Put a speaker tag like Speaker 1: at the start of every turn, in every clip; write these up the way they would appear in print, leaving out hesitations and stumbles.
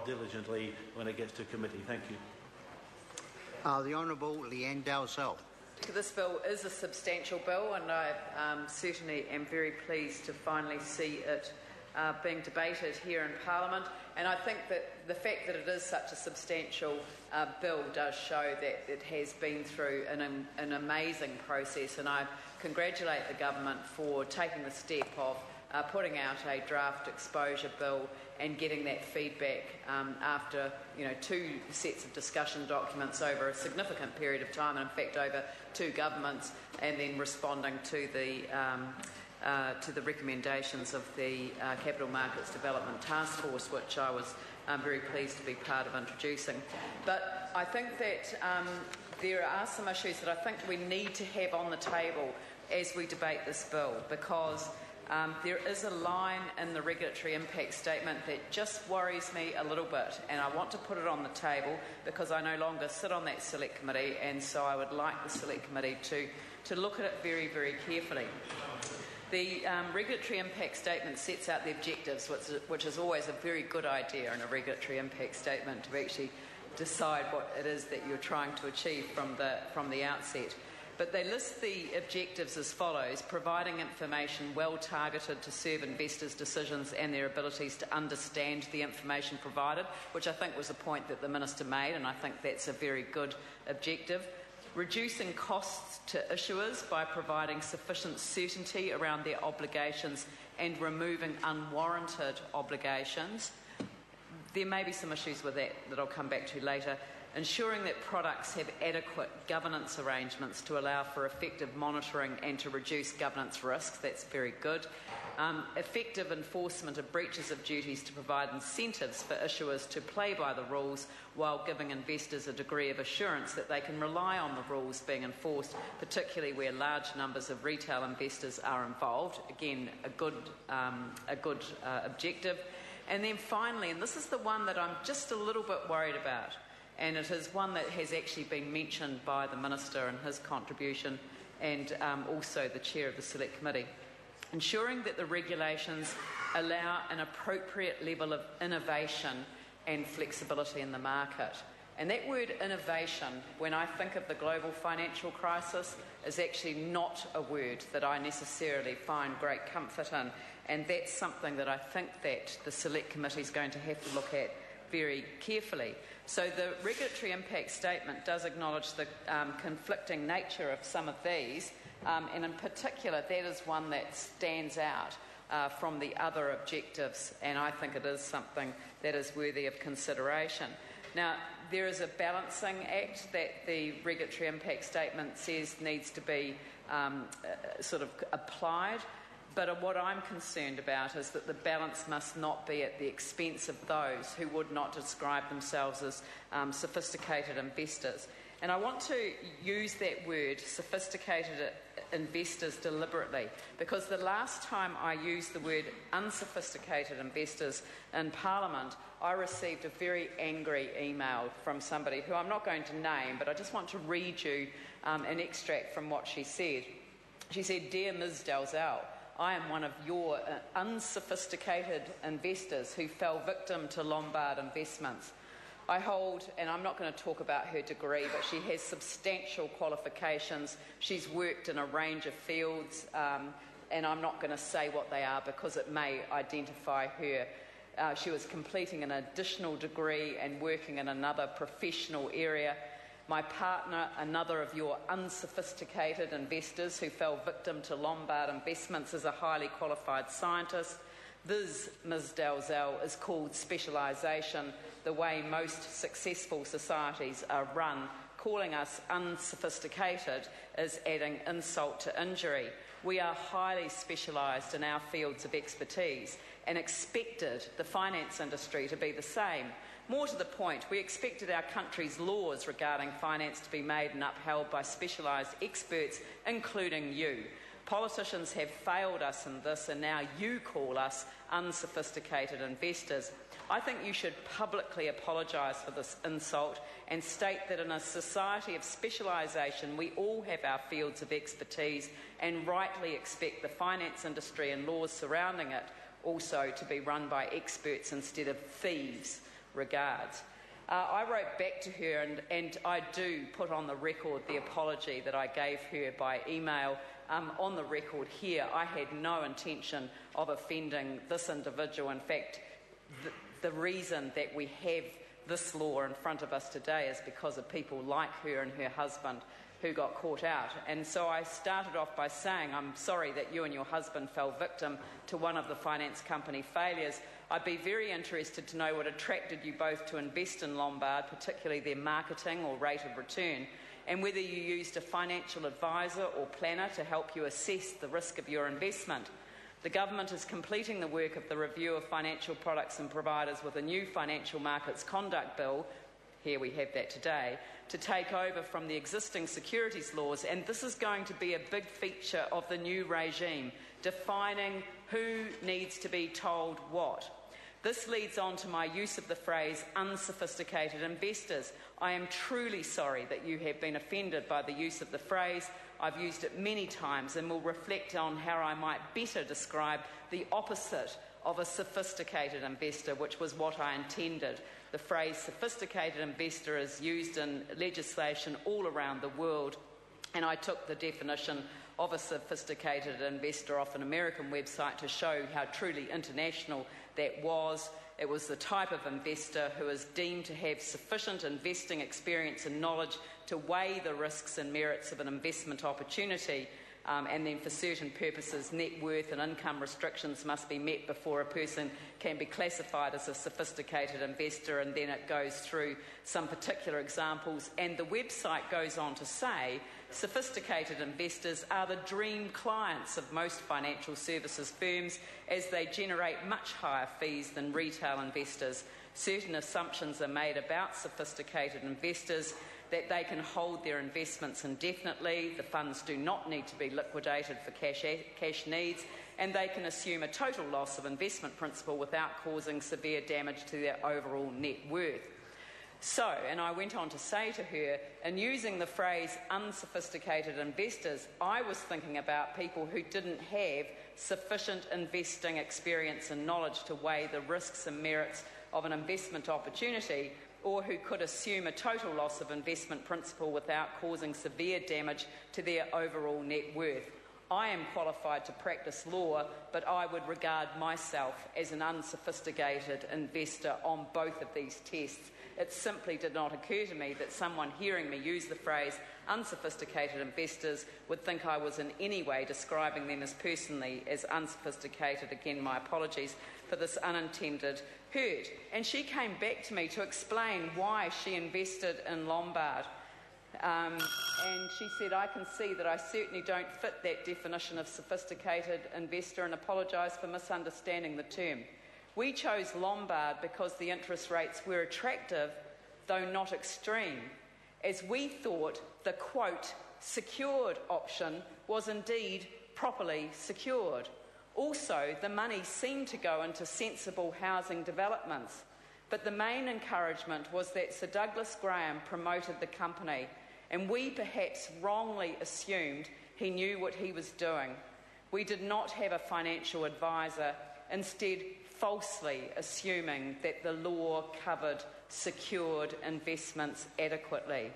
Speaker 1: diligently when it gets to committee. Thank you.
Speaker 2: The Honourable Leanne Dalzell.
Speaker 3: This bill is a substantial bill, and I certainly am very pleased to finally see it being debated here in Parliament. And I think that the fact that it is such a substantial bill does show that it has been through an amazing process, and I congratulate the government for taking the step of putting out a draft exposure bill and getting that feedback after 2 sets of discussion documents over a significant period of time, and in fact over 2 governments, and then responding to the recommendations of the Capital Markets Development Task Force, which I was very pleased to be part of introducing. But I think that there are some issues that I think we need to have on the table as we debate this bill, because there is a line in the regulatory impact statement that just worries me a little bit, and I want to put it on the table because I no longer sit on that select committee, and so I would like the select committee to look at it very, very carefully. The regulatory impact statement sets out the objectives, which is always a very good idea in a regulatory impact statement, to actually decide what it is that you're trying to achieve from the outset. But they list the objectives as follows: providing information well targeted to serve investors' decisions and their abilities to understand the information provided, which I think was a point that the Minister made, and I think that's a very good objective. Reducing costs to issuers by providing sufficient certainty around their obligations and removing unwarranted obligations. There may be some issues with that I'll come back to later. Ensuring that products have adequate governance arrangements to allow for effective monitoring and to reduce governance risks. That's very good. Effective enforcement of breaches of duties to provide incentives for issuers to play by the rules while giving investors a degree of assurance that they can rely on the rules being enforced, particularly where large numbers of retail investors are involved. Again, a good objective. And then finally, and this is the one that I'm just a little bit worried about, and it is one that has actually been mentioned by the Minister in his contribution and also the Chair of the Select Committee. Ensuring that the regulations allow an appropriate level of innovation and flexibility in the market. And that word innovation, when I think of the global financial crisis, is actually not a word that I necessarily find great comfort in. And that's something that I think that the Select Committee is going to have to look at very carefully. So the regulatory impact statement does acknowledge the conflicting nature of some of these, and in particular that is one that stands out from the other objectives, and I think it is something that is worthy of consideration. Now, there is a balancing act that the regulatory impact statement says needs to be sort of applied. But what I'm concerned about is that the balance must not be at the expense of those who would not describe themselves as sophisticated investors. And I want to use that word, sophisticated investors, deliberately, because the last time I used the word unsophisticated investors in Parliament, I received a very angry email from somebody who I'm not going to name, but I just want to read you an extract from what she said. She said, "Dear Ms. Dalzell, I am one of your unsophisticated investors who fell victim to Lombard investments. I hold," and I'm not going to talk about her degree, but she has substantial qualifications. She's worked in a range of fields, and I'm not going to say what they are because it may identify her. She was completing an additional degree and working in another professional area. My partner, another of your unsophisticated investors who fell victim to Lombard investments, is a highly qualified scientist. This, Ms. Dalzell, is called specialisation, the way most successful societies are run. Calling us unsophisticated is adding insult to injury. We are highly specialised in our fields of expertise and expected the finance industry to be the same. More to the point, we expected our country's laws regarding finance to be made and upheld by specialised experts, including you. Politicians have failed us in this, and now you call us unsophisticated investors. I think you should publicly apologise for this insult and state that in a society of specialisation, we all have our fields of expertise and rightly expect the finance industry and laws surrounding it also to be run by experts instead of thieves. regards. I wrote back to her, and I do put on the record the apology that I gave her by email. On the record here, I had no intention of offending this individual. In fact, the reason that we have this law in front of us today is because of people like her and her husband who got caught out. And so I started off by saying, I'm sorry that you and your husband fell victim to one of the finance company failures. I'd be very interested to know what attracted you both to invest in Lombard, particularly their marketing or rate of return, and whether you used a financial advisor or planner to help you assess the risk of your investment. The government is completing the work of the review of financial products and providers with a new Financial Markets Conduct Bill, here we have that today, to take over from the existing securities laws, and this is going to be a big feature of the new regime, defining who needs to be told what. This leads on to my use of the phrase unsophisticated investors. I am truly sorry that you have been offended by the use of the phrase. I've used it many times and will reflect on how I might better describe the opposite of a sophisticated investor, which was what I intended. The phrase sophisticated investor is used in legislation all around the world, and I took the definition of a sophisticated investor off an American website to show how truly international that was. It was the type of investor who is deemed to have sufficient investing experience and knowledge to weigh the risks and merits of an investment opportunity, and then for certain purposes net worth and income restrictions must be met before a person can be classified as a sophisticated investor, and then it goes through some particular examples, and the website goes on to say sophisticated investors are the dream clients of most financial services firms as they generate much higher fees than retail investors. Certain assumptions are made about sophisticated investors: that they can hold their investments indefinitely, the funds do not need to be liquidated for cash needs, and they can assume a total loss of investment principal without causing severe damage to their overall net worth. So, and I went on to say to her, in using the phrase unsophisticated investors, I was thinking about people who didn't have sufficient investing experience and knowledge to weigh the risks and merits of an investment opportunity, or who could assume a total loss of investment principal without causing severe damage to their overall net worth. I am qualified to practice law, but I would regard myself as an unsophisticated investor on both of these tests. It simply did not occur to me that someone hearing me use the phrase unsophisticated investors would think I was in any way describing them as personally as unsophisticated. Again, my apologies for this unintended hurt. And she came back to me to explain why she invested in Lombard. And she said, I can see that I certainly don't fit that definition of sophisticated investor and apologise for misunderstanding the term. We chose Lombard because the interest rates were attractive, though not extreme, as we thought the, quote, secured option was indeed properly secured. Also, the money seemed to go into sensible housing developments, but the main encouragement was that Sir Douglas Graham promoted the company, and we perhaps wrongly assumed he knew what he was doing. We did not have a financial advisor, instead falsely assuming that the law covered secured investments adequately.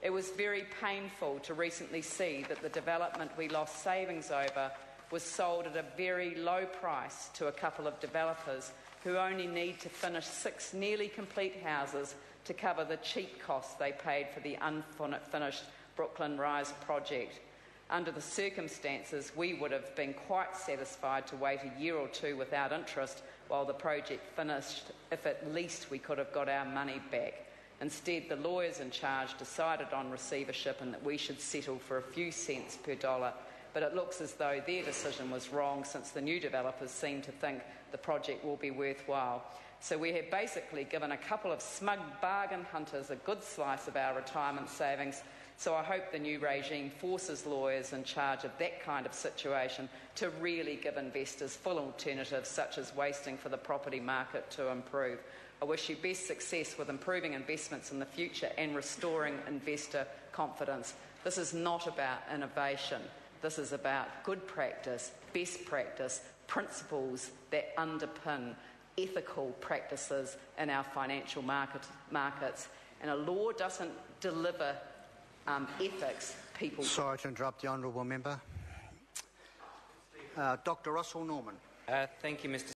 Speaker 3: It was very painful to recently see that the development we lost savings over was sold at a very low price to a couple of developers who only need to finish 6 nearly complete houses to cover the cheap costs they paid for the unfinished Brooklyn Rise project. Under the circumstances, we would have been quite satisfied to wait a year or two without interest while the project finished, if at least we could have got our money back. Instead, the lawyers in charge decided on receivership and that we should settle for a few cents per dollar. But it looks as though their decision was wrong, since the new developers seem to think the project will be worthwhile. So we have basically given a couple of smug bargain hunters a good slice of our retirement savings. So I hope the new regime forces lawyers in charge of that kind of situation to really give investors full alternatives, such as waiting for the property market to improve. I wish you best success with improving investments in the future and restoring investor confidence. This is not about innovation. This is about good practice, best practice, principles that underpin ethical practices in our financial markets. And a law doesn't deliver ethics, people.
Speaker 2: Sorry to interrupt the honourable member. Dr. Russell Norman.
Speaker 4: Thank you, Mr.